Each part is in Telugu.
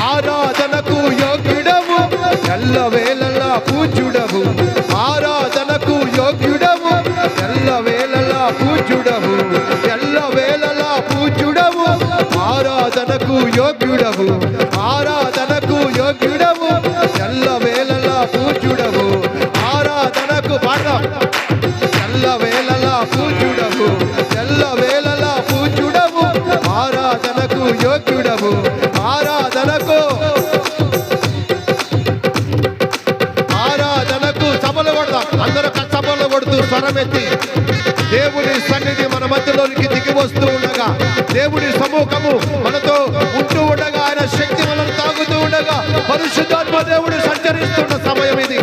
ఆరాధనకు యోగ్యుడవు ఎల్లవేళలా పూజ్యుడవు, ఆరాధనకు యోగ్యుడవు ఎల్లవేళలా పూజ్యుడవు, ఎల్లవేళలా పూజ్యుడవు, ఆరాధనకు యోగ్యుడవు, ఆరాధనకు యోగ్యుడవు ఎల్లవేళలా పూజ్యుడవు, ఆరాధనకు పాఠం ఎల్లవేళలా పూజ్యుడవు, ఎల్లవేళలా పూజ్యుడవు, ఆరాధనకు యోగ్యుడవు, ఆరాధనకు సభలు కొడదాం. అందరూ సభలు కొడుతూ స్వరమెత్తి దేవుని సన్నిధి మన మధ్యలోనికి దిగి వస్తూ ఉండగా, దేవుని సముఖము మనతో ఉంటూ ఉండగా, ఆయన శక్తి మనల్ని తాగుతూ ఉండగా, పరిశుద్ధాత్మ దేవుడు సంచరిస్తున్న సమయం ఇది.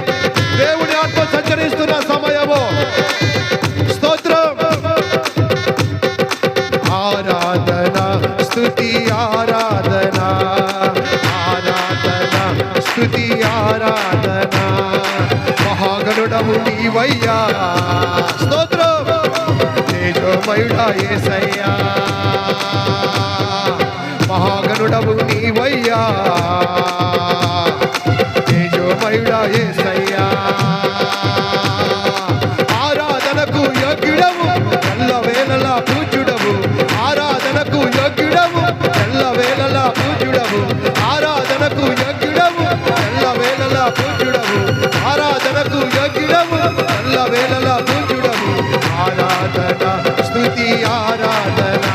దేవుని ఆత్మ సంచరిస్తున్న సమయము. స్తోత్రం. ఆరాధన స్తుతి ఆరాధన, ఆరాధన స్తుతి ఆరాధన, మహాగణుడవు నీవయ్యా. స్తోత్రం. తేజోమయుడా యేసయ్యా, మహాగణుడవు నీవయ్యా, తేజోమయుడా యేసయ్యా. ఆరాధనకు యోగ్యుడవు ఎల్లవేళలా పూజ్యుడవు, ఆరాధనకు యోగ్యుడవు ఎల్లవేళలా పూజ్యుడవు, ఆరాధనకు యోగ్యుడవు ఎల్లవేళలా పూజ్యుడవు, ఆరాధనకు యోగ్యుడవు ఎల్లవేళలా పూజ్యుడవు, ఆరాధన స్తుతి ఆరాధన.